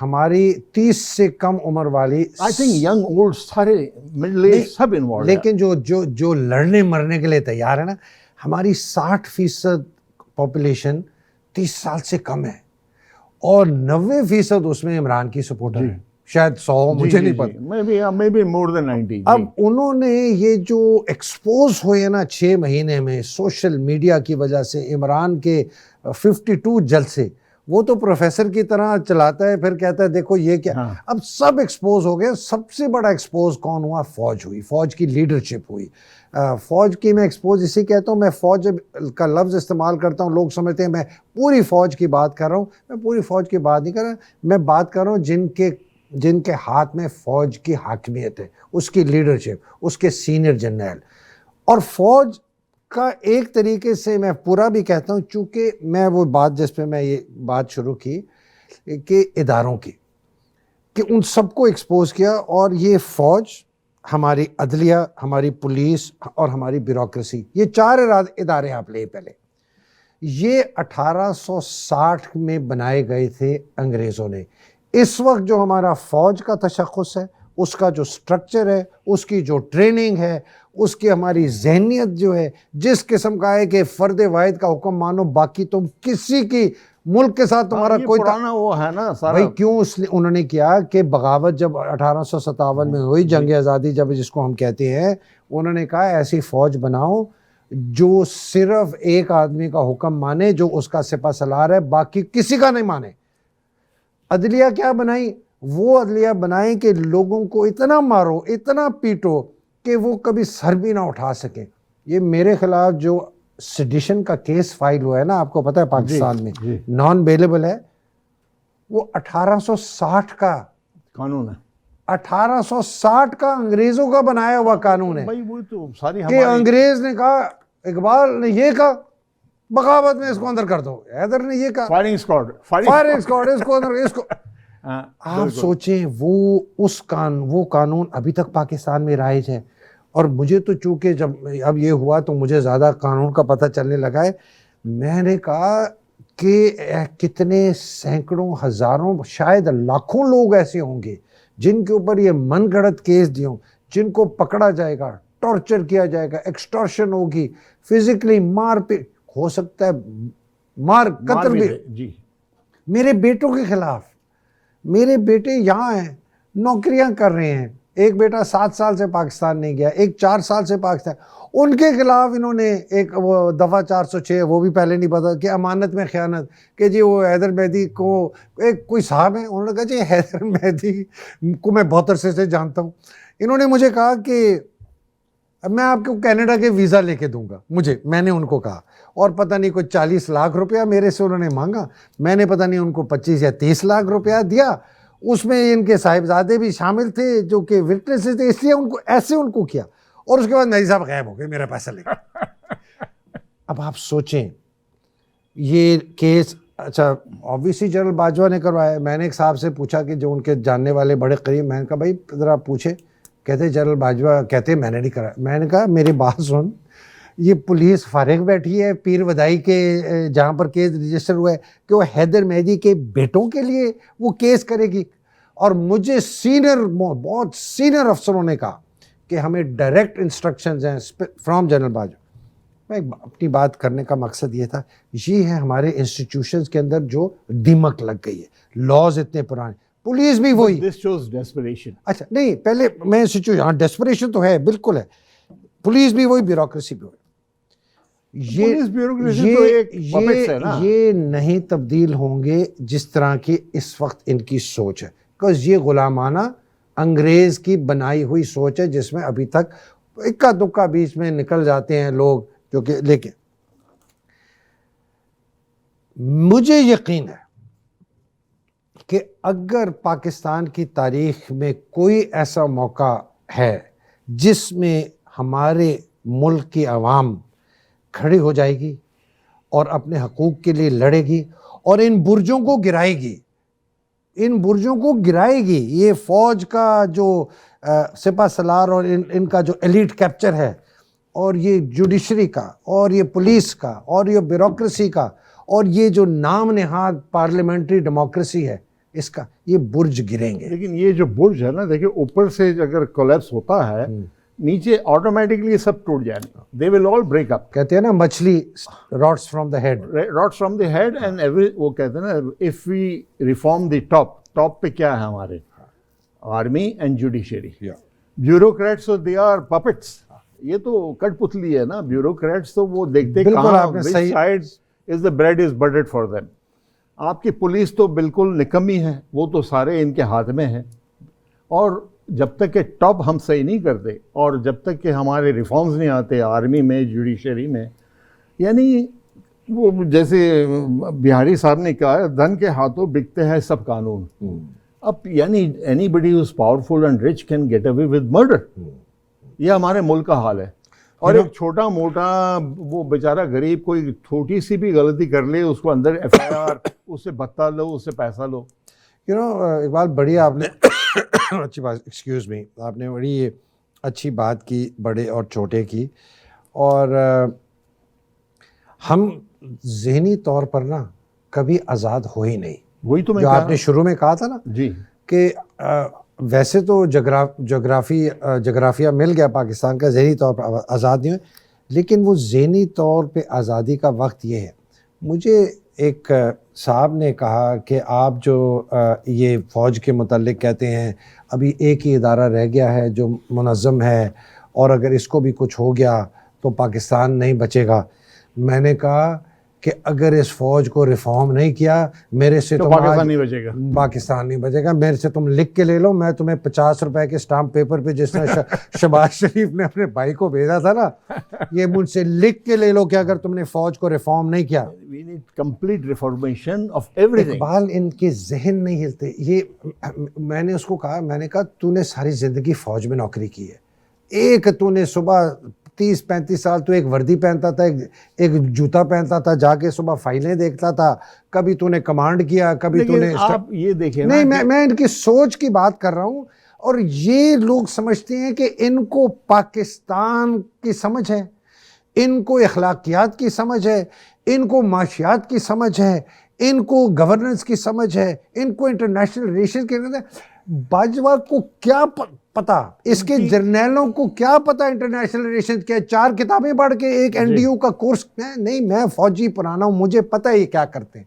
ہماری 30 سے کم عمر والی آئی تھنک ینگ اولڈ سارے مڈل ایج سب انوالو, لیکن جو لڑنے مرنے کے لیے تیار ہے نا, ہماری 60% پاپولیشن 30 سال سے کم ہے اور 90% اس میں عمران کی سپورٹر ہے. شاید 100, مجھے نہیں پتا, میں بھی مور دین 90. اب انہوں نے یہ جو ایکسپوز ہوئے نا 6 مہینے میں سوشل میڈیا کی وجہ سے, عمران کے 52 جلسے, وہ تو پروفیسر کی طرح چلاتا ہے پھر کہتا ہے دیکھو یہ کیا. اب سب ایکسپوز ہو گئے. سب سے بڑا ایکسپوز کون ہوا؟ فوج ہوئی, فوج کی لیڈرشپ ہوئی. فوج کی میں ایکسپوز اسی کہتا ہوں, میں فوج کا لفظ استعمال کرتا ہوں, لوگ سمجھتے ہیں میں پوری فوج کی بات کر رہا ہوں. میں پوری فوج کی بات نہیں کر رہا, میں بات کر رہا ہوں جن کے ہاتھ میں فوج کی حاکمیت ہے, اس کی لیڈرشپ, اس کے سینئر جنرل. اور فوج کا ایک طریقے سے میں پورا بھی کہتا ہوں, چونکہ میں وہ بات جس پہ میں یہ بات شروع کی کہ اداروں کی, کہ ان سب کو ایکسپوز کیا. اور یہ فوج, ہماری عدلیہ, ہماری پولیس اور ہماری بیوروکریسی, یہ 4 ادارے آپ لے پہلے. یہ 1860 میں بنائے گئے تھے انگریزوں نے. اس وقت جو ہمارا فوج کا تشخص ہے, اس کا جو سٹرکچر ہے, اس کی جو ٹریننگ ہے, اس کی ہماری ذہنیت جو ہے, جس قسم کا ہے کہ فرد واحد کا حکم مانو, باقی تم کسی کی ملک کے ساتھ تمہارا کوئی پرانا وہ ہے نا سارا. بھائی کیوں انہوں نے کیا کہ بغاوت جب 1857 میں ہوئی, جنگ آزادی جب جس کو ہم کہتے ہیں, انہوں نے کہا ایسی فوج بناؤ جو صرف ایک آدمی کا حکم مانے, جو اس کا سپہ سالار ہے, باقی کسی کا نہیں مانے. عدلیہ کیا بنائی؟ وہ عدلیہ بنائیں کہ لوگوں کو اتنا مارو, اتنا پیٹو کہ وہ کبھی سر بھی نہ اٹھا سکیں. یہ میرے خلاف جو سیڈیشن کا کیس فائل ہوا ہے نا, آپ کو پتہ ہے پاکستان میں نان بیلیبل ہے, وہ 1860 کا قانون ہے. 1860 کا انگریزوں کا بنایا ہوا قانون ہے. بھائی وہ تو ساری کہ انگریز نے کہا, اقبال نے یہ کہا بغاوت میں اس کو اندر کر دو, حیدر نے یہ کہا فائرنگ اسکواڈ اس کو اندر, اس کو. آپ سوچیں وہ قانون ابھی تک پاکستان میں رائج ہے. اور مجھے تو چونکہ جب اب یہ ہوا تو مجھے زیادہ قانون کا پتہ چلنے لگا ہے. میں نے کہا کہ کتنے سینکڑوں ہزاروں شاید لاکھوں لوگ ایسے ہوں گے جن کے اوپر یہ من گھڑت کیس دیوں, جن کو پکڑا جائے گا, ٹارچر کیا جائے گا, ایکسٹارشن ہوگی, فزیکلی مار پہ ہو سکتا ہے, قتل بھی. جی میرے بیٹوں کے خلاف. میرے بیٹے یہاں ہیں, نوکریاں کر رہے ہیں, ایک بیٹا 7 سال سے پاکستان نہیں گیا, ایک 4 سال سے پاکستان, ان کے خلاف انہوں نے ایک وہ دفعہ 406 وہ بھی پہلے نہیں پتا کہ امانت میں خیانت, کہ جی وہ حیدر مہدی کو ایک کوئی صاحب ہیں, انہوں نے کہا جی حیدر مہدی کو میں بہت عرصے سے جانتا ہوں. انہوں نے مجھے کہا کہ میں آپ کو کینیڈا کے ویزا لے کے دوں گا, میں نے ان کو کہا, اور پتہ نہیں کوئی 40 لاکھ روپیہ میرے سے انہوں نے مانگا, میں نے پتہ نہیں ان کو 25 یا 30 لاکھ روپیہ دیا. اس میں ان کے صاحبزادے بھی شامل تھے جو کہ وٹنسز تھے, اس لیے ان کو ایسے ان کو کیا, اور اس کے بعد مہدی صاحب غائب ہو گئے میرا پیسہ لے کے. اب آپ سوچیں یہ کیس, اچھا آبویسلی جنرل باجوہ نے کروایا. میں نے ایک صاحب سے پوچھا کہ جو ان کے جاننے والے بڑے قریب, میں نے کہا بھائی ذرا پوچھے, کہتے جنرل باجوہ کہتے میں نے نہیں کرایا. میں نے کہا میری بات سن, یہ پولیس فارغ بیٹھی ہے پیر ودائی کے جہاں پر کیس رجسٹر ہوا ہے کہ وہ حیدر مہدی کے بیٹوں کے لیے وہ کیس کرے گی, اور مجھے بہت سینئر افسروں نے کہا کہ ہمیں ڈائریکٹ انسٹرکشنز ہیں فرام جنرل باجوہ. میں اپنی بات کرنے کا مقصد یہ تھا, یہ ہے ہمارے انسٹیٹیوشنز کے اندر جو دیمک لگ گئی ہے, لاز اتنے پرانے, پولیس بھی وہی. This shows desperation. اچھا نہیں, پہلے میں سچویشن, ہاں ڈیسپریشن تو ہے, بالکل ہے, پولیس بھی وہی, بیوروکریسی بھی وہی. پولیس بیوروکریسی تو ایک puppets ہے نا. یہ نہیں تبدیل ہوں گے جس طرح کی اس وقت ان کی سوچ ہے, بیکاز یہ غلامانہ انگریز کی بنائی ہوئی سوچ ہے جس میں ابھی تک اکا دکا بیچ میں نکل جاتے ہیں لوگ جو کہ. لیکن مجھے یقین ہے کہ اگر پاکستان کی تاریخ میں کوئی ایسا موقع ہے جس میں ہمارے ملک کی عوام کھڑی ہو جائے گی اور اپنے حقوق کے لیے لڑے گی اور ان برجوں کو گرائے گی, یہ فوج کا جو سپہ سالار اور ان کا جو ایلیٹ کیپچر ہے, اور یہ جوڈیشری کا, اور یہ پولیس کا, اور یہ بیوروکریسی کا, اور یہ جو نام نہاد پارلیمنٹری ڈیموکریسی ہے, اس کا یہ برج گریں گے. لیکن یہ جو برج ہے نا, دیکھیں اوپر سے اگر کولیپس ہوتا ہے نیچے آٹومیٹکلی سب ٹوٹ جائیں گے, دے ول آل بریک اپ. کہتے ہیں نا مچھلی rots from the head, rots from the head and every, وہ کہتے ہیں نا if we reform the top پہ کیا ہے ہمارے army and judiciary. Bureaucrats they are puppets, یہ تو کٹ پتلی ہے نا. بیوروکریٹس تو وہ دیکھتے کہاں which side is the bread is buttered for them. آپ کی پولیس تو بالکل نکمی ہے, وہ تو سارے ان کے ہاتھ میں ہیں, اور جب تک کہ ٹاپ ہم صحیح نہیں کرتے اور جب تک کہ ہمارے ریفارمز نہیں آتے آرمی میں, جوڈیشری میں, یعنی وہ جیسے بہاری صاحب نے کہا, دھن کے ہاتھوں بکتے ہیں سب قانون. اب یعنی anybody who's powerful and rich can get away with murder. یہ ہمارے ملک کا حال ہے. اور ایک چھوٹا موٹا وہ بیچارہ غریب کوئی چھوٹی سی بھی غلطی کر لے, اس کو اندر FIR, اس سے بھتہ لو, اس سے پیسہ لو. اقبال بڑی آپ نے اچھی بات, ایکسکیوز می, آپ نے بڑی اچھی بات کی بڑے اور چھوٹے کی. اور ہم ذہنی طور پر نا کبھی آزاد ہو ہی نہیں. وہی تو میں جو آپ نے شروع میں کہا تھا نا جی, کہ ویسے تو جغرافیہ مل گیا پاکستان کا, ذہنی طور پر آزاد نہیں ہوئے, لیکن وہ ذہنی طور پہ آزادی کا وقت یہ ہے. مجھے ایک صاحب نے کہا کہ آپ جو یہ فوج کے متعلق کہتے ہیں ابھی ایک ہی ادارہ رہ گیا ہے جو منظم ہے, اور اگر اس کو بھی کچھ ہو گیا تو پاکستان نہیں بچے گا. میں نے کہا کہ اگر اس فوج کو ریفارم نہیں کیا میرے سے تو پاکستان نہیں بچے گا. پاکستان نہیں بچے گا. میرے سے تم لکھ کے لے لو, میں تمہیں 50 روپے کے اسٹامپ پیپر پہ جس طرح شہباز شریف نے اپنے بھائی کو بھیجا تھا نا, یہ مجھ سے لکھ کے لے لو کہ اگر تم نے فوج کو ریفارم نہیں کیا. We need complete reformation of everything. Iqbal ان کے ذہن نہیں ہلتے. یہ میں نے اس کو کہا, میں نے کہا تو نے ساری زندگی فوج میں نوکری کی ہے, ایک تو نے صبح 30-35 سال تو ایک وردی پہنتا تھا, ایک جوتا پہنتا تھا, جا کے صبح فائلیں دیکھتا تھا, کبھی تو نے کمانڈ کیا, کبھی تو نے. آپ یہ دیکھیں نہیں, میں ان کی سوچ کی بات کر رہا ہوں, اور یہ لوگ سمجھتے ہیں کہ ان کو پاکستان کی سمجھ ہے, ان کو اخلاقیات کی سمجھ ہے, ان کو معاشیات کی سمجھ ہے, ان کو گورننس کی سمجھ ہے, ان کو انٹرنیشنل ریلیشن کی. باجوہ کو کیا پتا, اس کے جرنیلوں کو کیا پتا انٹرنیشنل ریلیشن کیا؟ 4 کتابیں پڑھ کے ایک NDU کا کورس. نہیں, میں فوجی پرانا ہوں, مجھے پتہ ہے یہ کیا کرتے ہیں.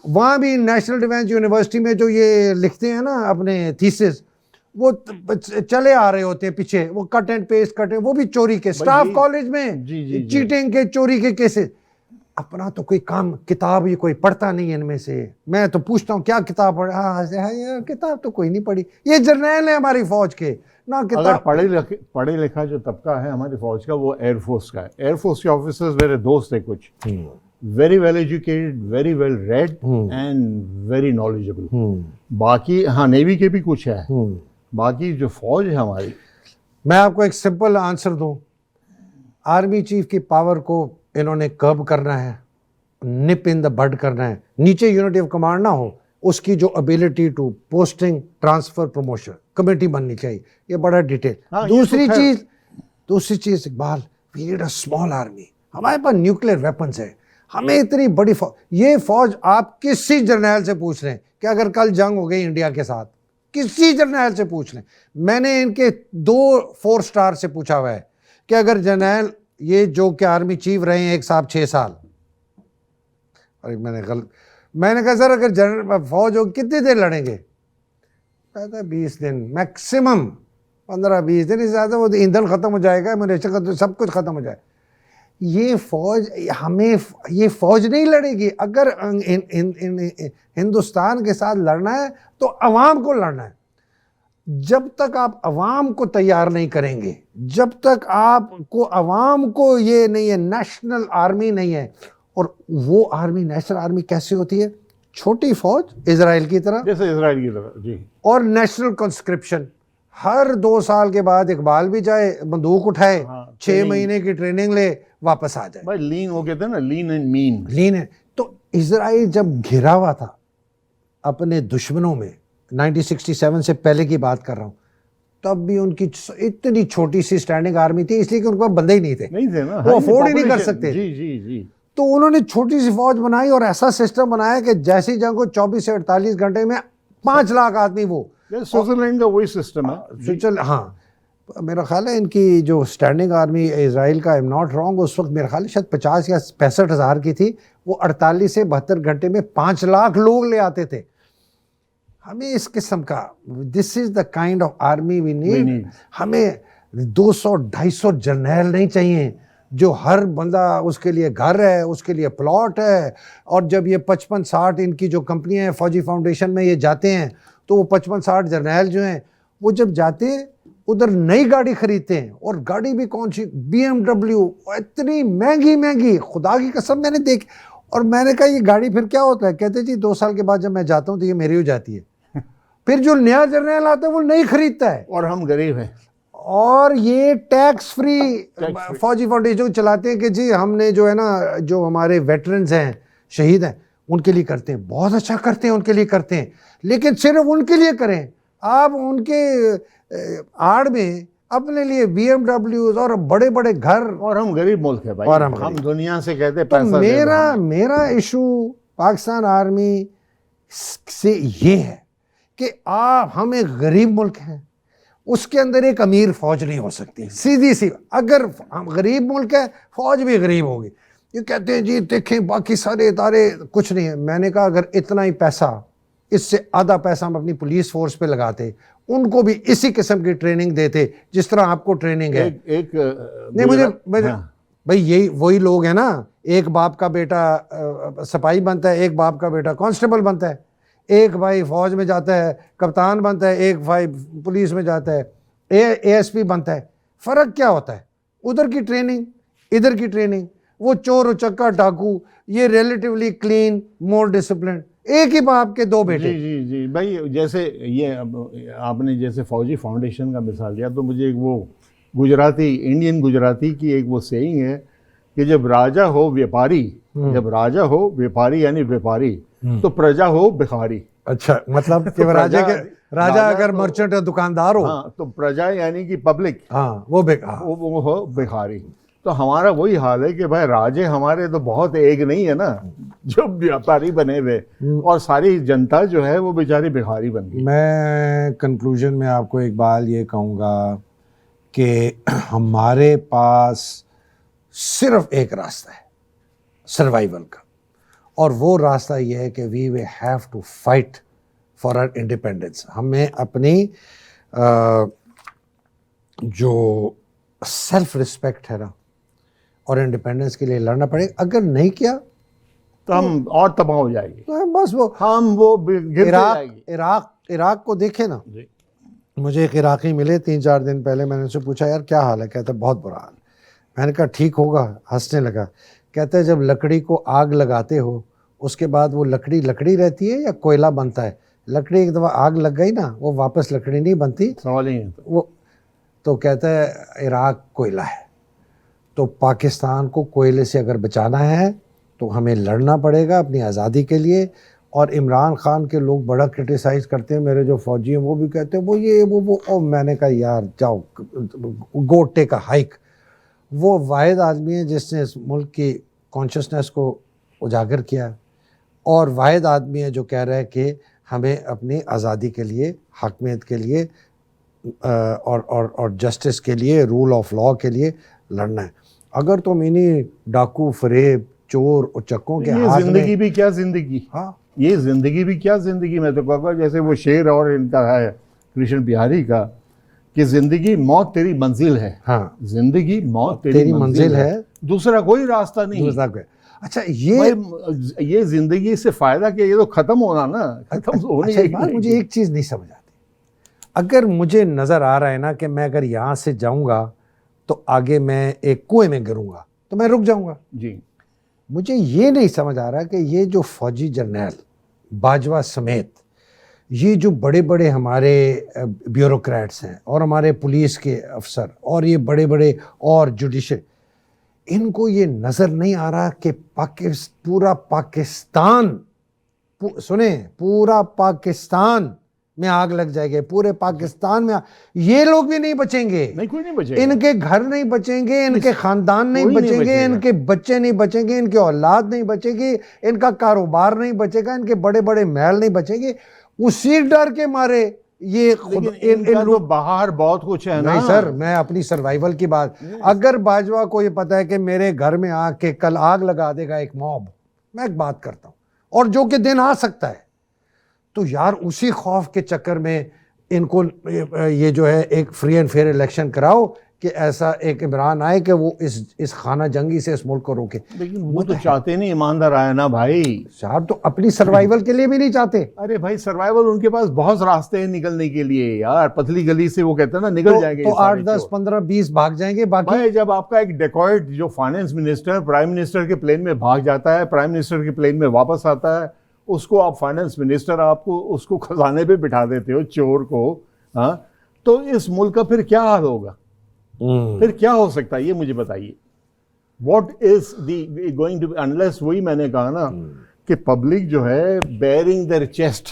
وہاں بھی نیشنل ڈیفینس یونیورسٹی میں جو یہ لکھتے ہیں نا اپنے تھیسس، وہ چلے آ رہے ہوتے ہیں پیچھے، وہ کٹ اینڈ پیسٹ وہ بھی چوری کے، اسٹاف کالج میں چیٹنگ کے، چوری کے کیسز. اپنا تو کوئی کام، کتاب یہ کوئی پڑھتا نہیں ہے ان میں سے. میں تو پوچھتا ہوں کیا کتاب پڑھا؟ ہاں کتاب تو کوئی نہیں پڑھی. یہ جرنیل ہیں ہماری فوج کے، نہ اگر کتاب. پڑھے لکھا جو طبقہ ہے ہماری فوج کا وہ ایئر فورس کا ہے. ایئر فورس کے آفیسرز میرے دوست تھے کچھ، very well educated, very well read and very knowledgeable. باقی ہاں نیوی کے بھی کچھ ہے. باقی جو فوج ہے ہماری، میں آپ کو ایک سمپل آنسر دوں. آرمی چیف کی پاور کو انہوں نے کرب کرنا ہے، نپ ان دا بڈ کرنا ہے. نیچے یونٹی آف کمانڈ نہ ہو، اس کی جو ability to posting, transfer, promotion committee بننی چاہیے. یہ بڑا ڈیٹیل. دوسری چیز Iqbal, we need a small army. ہمارے پاس نیوکلیر ویپنز ہیں، ہمیں اتنی بڑی فوج. یہ فوج آپ کسی جرنیل سے پوچھ لیں کہ اگر کل جنگ ہو گئی انڈیا کے ساتھ، کسی جرنیل سے پوچھ لیں. میں نے ان کے 2 4 اسٹار سے پوچھا ہوا ہے کہ اگر جرنیل یہ جو کہ آرمی چیف رہے ہیں ایک صاحب 6 سال، اور میں نے کہا سر اگر جنرل فوج ہو کتنی دیر لڑیں گے؟ کہتا ہے 20 دن میکسیمم، 15-20 دن. اس زیادہ وہ ایندھن ختم ہو جائے گا، میرے سب کچھ ختم ہو جائے. یہ فوج ہمیں، یہ فوج نہیں لڑے گی. اگر ہندوستان کے ساتھ لڑنا ہے تو عوام کو لڑنا ہے. جب تک آپ عوام کو تیار نہیں کریں گے، جب تک آپ کو عوام کو یہ نہیں ہے، نیشنل آرمی نہیں ہے. اور وہ آرمی، نیشنل آرمی کیسے ہوتی ہے؟ چھوٹی فوج اسرائیل کی طرح، جیسے اسرائیل کی طرح جی. اور نیشنل کنسکرپشن. ہر 2 سال کے بعد اقبال بھی جائے، بندوق اٹھائے، 6 مہینے کی ٹریننگ لے، واپس آ جائے. بھائی لین ہو گئے تھے نا، لین اینڈ مین. لین ہے. تو اسرائیل جب گھرا ہوا تھا اپنے دشمنوں میں، 1967 سے پہلے کی بات کر رہا ہوں، تب بھی ان کی اتنی چھوٹی سی اسٹینڈنگ آرمی تھی، اس لیے کہ ان کے پاس بندے ہی نہیں تھے نا، وہ افورڈ ہی نہیں کر سکتے. جی. تو انہوں نے چھوٹی سی فوج بنائی اور ایسا سسٹم بنایا کہ جیسی جنگ کو 24 سے 48 گھنٹے میں 5 لاکھ آدمی. وہ سوئٹزرلینڈ کا وہی سسٹم ہے. ہاں میرا خیال ہے ان کی جو اسٹینڈنگ آرمی اسرائیل کا، ایم ناٹ رانگ، اس وقت میرا خیال ہے شاید 50 یا 65 ہزار کی تھی. وہ 48 سے 72 گھنٹے میں 5 لاکھ لوگ لے آتے تھے. ہمیں اس قسم کا، this is the kind of army we need. ہمیں 200-250 جرنیل نہیں چاہیے جو ہر بندہ اس کے لیے گھر ہے، اس کے لیے پلاٹ ہے. اور جب یہ 55-60 ان کی جو کمپنیاں ہیں فوجی فاؤنڈیشن میں یہ جاتے ہیں، تو وہ 55-60 جرنیل جو ہیں وہ جب جاتے ہیں ادھر نئی گاڑی خریدتے ہیں. اور گاڑی بھی کون سی؟ BMW، اتنی مہنگی، خدا کی قسم میں نے دیکھ. اور میں نے کہا یہ گاڑی پھر کیا ہوتا ہے؟ کہتے جی 2 سال کے بعد جب میں جاتا ہوں تو یہ میری ہو جاتی ہے. پھر جو نیا جرنیل آتا ہے وہ نہیں خریدتا ہے. اور ہم غریب ہیں. اور یہ ٹیکس فری فوجی فاؤنڈیشن چلاتے ہیں کہ جی ہم نے جو ہے نا، جو ہمارے ویٹرنز ہیں، شہید ہیں، ان کے لیے کرتے ہیں. بہت اچھا کرتے ہیں، ان کے لیے کرتے ہیں، لیکن صرف ان کے لیے کریں. آپ ان کے آڑ میں اپنے لیے BMW اور بڑے بڑے گھر. اور ہم غریب ملک ہے بھائی، اور ہم دنیا سے کہتے ہیں پیسہ. میرا ایشو پاکستان آرمی سے یہ ہے کہ ہم ایک غریب ملک ہیں، اس کے اندر ایک امیر فوج نہیں ہو سکتی. سیدھی سی، اگر ہم غریب ملک ہے فوج بھی غریب ہوگی. یہ کہتے ہیں جی دیکھیں باقی سارے ادارے کچھ نہیں ہے. میں نے کہا اگر اتنا ہی پیسہ، اس سے آدھا پیسہ ہم اپنی پولیس فورس پہ لگاتے، ان کو بھی اسی قسم کی ٹریننگ دیتے جس طرح آپ کو ٹریننگ ہے. نہیں مجھے بھائی یہی وہی لوگ ہیں نا، ایک باپ کا بیٹا سپاہی بنتا ہے، ایک باپ کا بیٹا کانسٹیبل بنتا ہے، ایک بھائی فوج میں جاتا ہے کپتان بنتا ہے، ایک بھائی پولیس میں جاتا ہے ASP بنتا ہے. فرق کیا ہوتا ہے؟ ادھر کی ٹریننگ، ادھر کی ٹریننگ. وہ چور اچکا ڈاکو، یہ ریلیٹیولی کلین، مور ڈسپلن. ایک ہی باپ کے 2 بیٹے. جی بھائی، جیسے یہ آپ نے جیسے فوجی فاؤنڈیشن کا مثال دیا تو مجھے ایک وہ گجراتی، انڈین گجراتی کی ایک وہ سیئنگ ہے کہ جب راجا ہو ویپاری، جب راجا ہو ویپاری یعنی ویپاری، تو پرجا ہو بھکاری. اچھا، مطلب کہ راجا اگر مرچنٹ دکاندار ہو، ہاں، تو پرجا یعنی کہ پبلک، ہاں وہ ہو بھکاری. تو ہمارا وہی حال ہے کہ بھائی راجے ہمارے تو بہت ایک نہیں ہے نا، جو ویاپاری بنے ہوئے، اور ساری جنتا جو ہے وہ بیچاری بھکاری بن گئی. میں کنکلوژن میں آپ کو اقبال یہ کہوں گا کہ ہمارے پاس صرف ایک راستہ ہے سروائیول کا، اور وہ راستہ یہ ہے کہ we have to fight for our independence. ہمیں اپنی جو سیلف رسپیکٹ ہے نا اور انڈیپینڈنس کے لیے لڑنا پڑے گا. اگر نہیں کیا تو ہم اور تباہ ہو جائیں گے. تو بس وہ عراق کو دیکھیں نا. مجھے ایک عراقی ملے 3-4 دن پہلے, میں نے ان سے پوچھا یار کیا حال ہے؟ کہتا ہے بہت برا حال. میں نے کہا ٹھیک ہوگا, ہنسنے لگا. کہتا ہے جب لکڑی کو آگ لگاتے ہو اس کے بعد وہ لکڑی رہتی ہے یا کوئلہ بنتا ہے؟ لکڑی ایک دفعہ آگ لگ گئی نا وہ واپس لکڑی نہیں بنتی. سوال ہی نہیں. وہ تو کہتا ہے عراق کوئلہ ہے, تو پاکستان کو کوئلے سے اگر بچانا ہے تو ہمیں لڑنا پڑے گا اپنی آزادی کے لیے. اور عمران خان کے لوگ بڑا کرٹیسائز کرتے ہیں, میرے جو فوجی ہیں وہ بھی کہتے ہیں وہ یہ وہ اور میں نے کہا یار جاؤ گو ٹیک اے ہائیک. وہ واحد آدمی ہے جس نے اس ملک کی کانشسنس کو اجاگر کیا, اور واحد آدمی ہے جو کہہ رہا ہے کہ ہمیں اپنی آزادی کے لیے, حاکمیت کے لیے اور جسٹس کے لیے, رول آف لاء کے لیے لڑنا ہے. اگر تم انہیں ڈاکو, فریب, چور اور چکوں کے ہاتھ میں, زندگی بھی کیا زندگی, ہاں یہ زندگی بھی کیا زندگی. میں تو کہوں گا جیسے وہ شعر اور ان کا ہے کرشن بہاری کا کہ زندگی موت تیری منزل ہے. ہاں زندگی موت تیری منزل ہے, دوسرا کوئی راستہ نہیں. اچھا یہ زندگی سے فائدہ کیا, یہ تو ختم ہونا نا, ختم ہونی ہے. مجھے ایک چیز نہیں سمجھ آتی. اگر مجھے نظر آ رہا ہے نا کہ میں اگر یہاں سے جاؤں گا تو آگے میں ایک کنویں میں گروں گا تو میں رک جاؤں گا. جی مجھے یہ نہیں سمجھ آ رہا کہ یہ جو فوجی جرنیل باجوہ سمیت یہ جو بڑے بڑے ہمارے بیوروکریٹس ہیں اور ہمارے پولیس کے افسر اور یہ بڑے بڑے اور جوڈیشل, ان کو یہ نظر نہیں آ رہا کہ پورا پاکستان, سنیں, پورا پاکستان میں آگ لگ جائے گی. پورے پاکستان میں یہ لوگ بھی نہیں بچیں گے. نہیں, کوئی نہیں بچے گا. ان کے گھر نہیں بچیں گے, ان کے خاندان نہیں بچیں گے, ان کے بچے نہیں بچیں گے, ان کی اولاد نہیں بچے گی, ان کا کاروبار نہیں بچے گا, ان کے بڑے بڑے محل نہیں بچیں گے. اسی ڈر کے مارے یہ خود ان کا باہر بہت کچھ ہے نا. نہیں سر, میں اپنی سروائیول کی بات, اگر باجوہ کو یہ پتا ہے کہ میرے گھر میں آ کے کل آگ لگا دے گا ایک موب, میں ایک بات کرتا ہوں, اور جو کہ دن آ سکتا ہے, تو یار اسی خوف کے چکر میں ان کو یہ جو ہے ایک فری اینڈ فیئر الیکشن کراؤ کہ ایسا ایک عمران آئے کہ وہ اس خانہ جنگی سے اس ملک کو روکے. لیکن وہ تو چاہتے نہیں, ایماندار آیا نا بھائی صاحب, تو اپنی سروائیول کے لیے بھی نہیں چاہتے. ارے بھائی سروائیول ان کے پاس بہت راستے ہیں نکلنے کے لیے یار, پتلی گلی سے وہ کہتے ہیں نا نکل جائیں گے. تو 8, 10, 15, 20 بھاگ جائیں گے. باقی بھائی جب آپ کا ایک ڈیکوائٹ جو فائنینس منسٹر پرائم منسٹر کے پلین میں بھاگ جاتا ہے, پرائم منسٹر کے پلین میں واپس آتا ہے, اس کو آپ فائنینس منسٹر, آپ کو اس کو خزانے پہ بٹھا دیتے ہو, چور کو, ہاں, تو اس ملک کا پھر کیا حال ہوگا, پھر کیا ہو سکتا ہے یہ مجھے بتائیے. What is the going to unless, وہی میں نے کہا نا کہ پبلک جو ہے بیئرنگ دیئر چیسٹ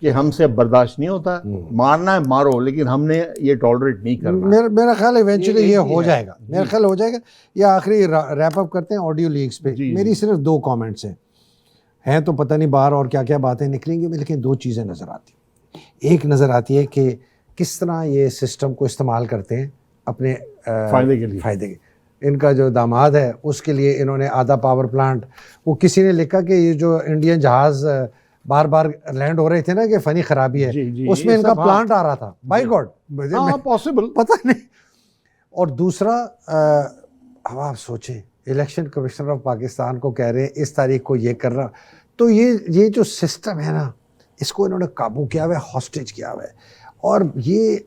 کہ ہم سے برداشت نہیں ہوتا, مارنا ہے مارو, لیکن ہم نے یہ ٹالریٹ نہیں کرنا. میرا خیال ہے ایونچولی یہ ہو جائے گا, میرا خیال ہو جائے گا. یا آخری ریپ اپ کرتے ہیں آڈیو لیکس پہ. میری صرف 2 کامنٹس ہیں تو پتہ نہیں باہر اور کیا کیا باتیں نکلیں گی, لیکن 2 چیزیں نظر آتی ہیں. ایک نظر آتی ہے کہ کس طرح یہ سسٹم کو استعمال کرتے ہیں اپنے فائدے کے. ان کا جو داماد ہے اس کے لیے انہوں نے آدھا پاور پلانٹ, وہ کسی نے لکھا کہ یہ جو انڈین جہاز بار بار لینڈ ہو رہے تھے نا کہ فنی خرابی ہے, اس میں ان کا پلانٹ آ رہا تھا. بائی گاڈ, پاسبل, پتہ نہیں. اور دوسرا, اب آپ سوچیں الیکشن کمشنر آف پاکستان کو کہہ رہے ہیں اس تاریخ کو یہ کر رہا, تو یہ جو سسٹم ہے نا اس کو انہوں نے قابو کیا ہوا ہے, ہاسٹیج کیا ہوا ہے. اور یہ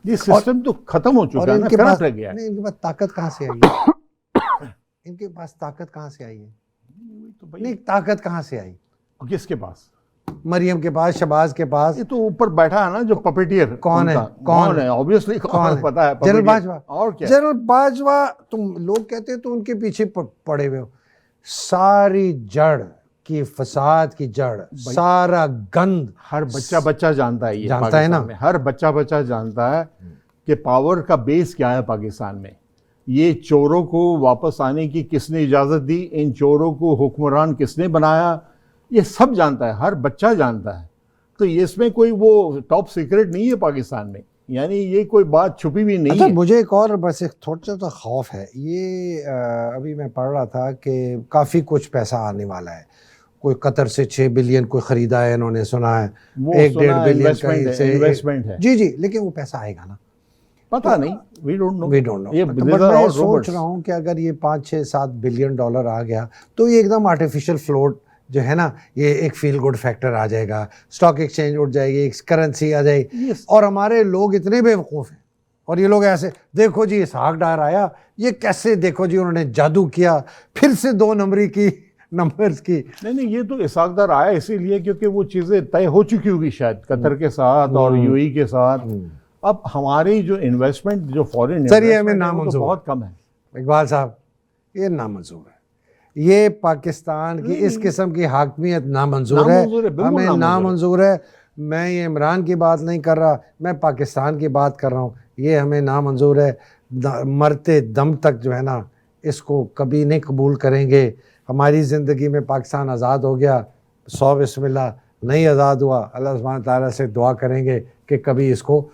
سسٹم تو ختم ہو چکا ہے, ان کے پاس گیا. ان کے پاس طاقت کہاں سے آئی ہے, ان کے پاس طاقت کہاں سے آئی ہے, نہیں طاقت کہاں سے آئی, کس کے پاس, مریم کے پاس, شہباز کے پاس. یہ تو اوپر بیٹھا ہے نا جو پپیٹیئر, کون ہے obviously کون پتا ہے, جنرل باجوہ. اور کیا جنرل باجوہ, تم لوگ کہتے ہیں تو ان کے پیچھے پڑے ہوئے ہو. ساری جڑ کی فساد کی جڑ, سارا گند ہر بچہ جانتا ہے, یہ جانتا ہے نا, ہر بچہ جانتا ہے کہ پاور کا بیس کیا ہے پاکستان میں. یہ چوروں کو واپس آنے کی کس نے اجازت دی, ان چوروں کو حکمران کس نے بنایا, یہ سب جانتا ہے, ہر بچہ جانتا ہے. تو اس میں کوئی وہ ٹاپ سیکرٹ نہیں ہے پاکستان میں. یعنی یہ کوئی بات چھپی بھی نہیں اچھا ہے. مجھے ایک اور بس ایک تھوڑا سا خوف ہے یہ ابھی میں پڑھ رہا تھا کہ کافی کچھ پیسہ آنے والا ہے, کوئی قطر سے 6 بلین کوئی خریدا ہے انہوں نے سنا ہے, وہ 1.5 بلین انویسٹمنٹ ہے. جی جی, لیکن وہ پیسہ آئے گا نا, پتہ نہیں, we don't we don't know. یہ تو میں سوچ رہا ہوں کہ اگر یہ 5-6-7 بلین ڈالر آ گیا تو یہ ایک دم آرٹیفیشل فلوٹ جو ہے نا, یہ ایک فیل گڈ فیکٹر آ جائے گا, اسٹاک ایکسچینج اٹھ جائے گی, ایک کرنسی آ جائے گی. اور ہمارے لوگ اتنے بیوقوف ہیں, اور یہ لوگ ایسے دیکھو جی اسحاق ڈار آیا, یہ کیسے دیکھو جی انہوں نے جادو کیا, پھر سے 2 نمبری کی نمبرز کی. نہیں, یہ تو اسحاق ڈار آیا اسی لیے کیونکہ وہ چیزیں طے ہو چکی ہوگی شاید قطر کے ساتھ اور یو ای کے ساتھ. اب ہماری جو انویسٹمنٹ جو فورن سر یہ ہمیں نامنظور بہت کم ہے. اقبال صاحب یہ نامنظور ہے, یہ پاکستان کی اس قسم کی حاکمیت نامنظور ہے, ہمیں نامنظور ہے. میں یہ عمران کی بات نہیں کر رہا, میں پاکستان کی بات کر رہا ہوں. یہ ہمیں نامنظور ہے, مرتے دم تک جو ہے نا اس کو کبھی نہیں قبول کریں گے. ہماری زندگی میں پاکستان آزاد ہو گیا, 100 بسم اللہ, نہیں آزاد ہوا, اللہ سبحانہ تعالیٰ سے دعا کریں گے کہ کبھی اس کو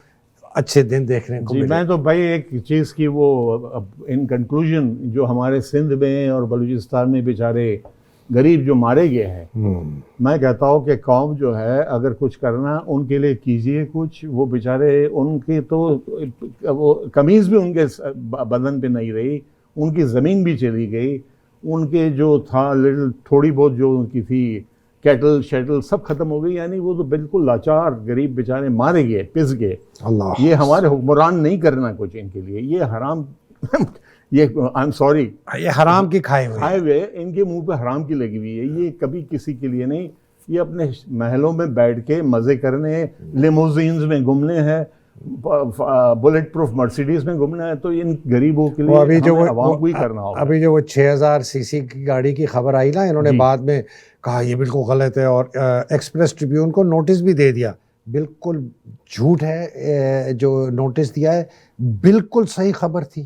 اچھے دن دیکھنے کو ملے. میں تو بھائی ایک چیز کی وہ ان کنکلوژن جو ہمارے سندھ میں اور بلوچستان میں بیچارے غریب جو مارے گئے ہیں, میں کہتا ہوں کہ قوم جو ہے اگر کچھ کرنا ان کے لیے کیجئے کچھ. وہ بیچارے ان کی تو وہ قمیض بھی ان کے بدن پہ نہیں رہی, ان کی زمین بھی چلی گئی, ان کے جو تھا تھوڑی بہت جو ان کی تھی کیٹل شیٹل سب ختم ہو گئی. یعنی وہ تو بالکل لاچار غریب بیچارے مارے گئے, پس گئے. اللہ یہ ہمارے حکمران نہیں کرنا کچھ ان کے لیے, یہ حرام یہ آئی ایم سوری یہ حرام کی کھائے ہوئے, ان کے منہ پہ حرام کی لگی ہوئی ہے. یہ کبھی کسی کے لیے نہیں, یہ اپنے محلوں میں بیٹھ کے مزے کرنے, لیموزینز میں گھومنے ہیں, بلٹ پروف مرسیڈیز میں گھومنا ہے. تو ان غریبوں کے لیے ہمیں عوام کو ہی کرنا ہوگا. ابھی جو وہ 6000 سی سی کی گاڑی کی خبر آئی نا, انہوں نے بعد میں کہا یہ بالکل غلط ہے, اور ایکسپریس ٹریبیون کو نوٹس بھی دے دیا. بالکل جھوٹ ہے جو نوٹس دیا ہے, بالکل صحیح خبر تھی.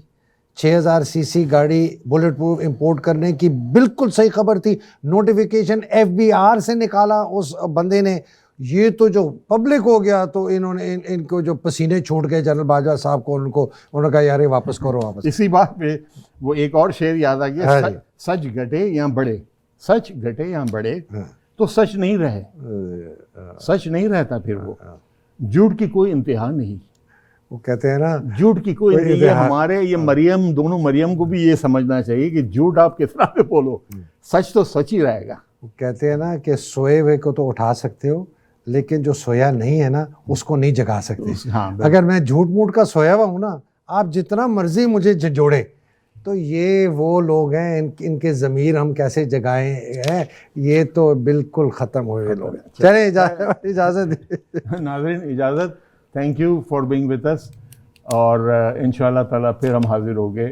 6000 سی سی گاڑی بلٹ پروف امپورٹ کرنے کی بالکل صحیح خبر تھی. نوٹیفیکیشن FBR سے نکالا اس بندے نے. یہ تو جو پبلک ہو گیا تو انہوں نے ان کو جو پسینے چھوٹ گئے جنرل باجوہ صاحب کو, انہوں نے کہا یار واپس کرو واپس. اسی بات پہ وہ ایک اور شعر یاد آ گیا, سچ گھٹے یا بڑے, سچ گھٹے یا بڑے تو سچ نہیں رہے, سچ نہیں رہتا. پھر وہ جھوٹ کی کوئی انتہا نہیں. وہ کہتے ہیں نا جھوٹ کی کوئی انتہا. یہ ہمارے یہ مریم, دونوں مریم کو بھی یہ سمجھنا چاہیے کہ جھوٹ آپ کس طرح پہ بولو, سچ تو سچ ہی رہے گا. وہ کہتے ہیں نا کہ سوئے ہوئے کو تو اٹھا سکتے ہو, لیکن جو سویا نہیں ہے نا اس کو نہیں جگا سکتے. اگر میں جھوٹ موٹ کا سویا ہوا ہوں نا, آپ جتنا مرضی مجھے جوڑے, تو یہ وہ لوگ ہیں ان کے ضمیر ہم کیسے جگائیں ہیں, یہ تو بالکل ختم ہوئے لوگ ہیں. چلیں اجازت ناظرین, اجازت. Thank you for being with us, اور انشاءاللہ تعالیٰ پھر ہم حاضر ہوں گے.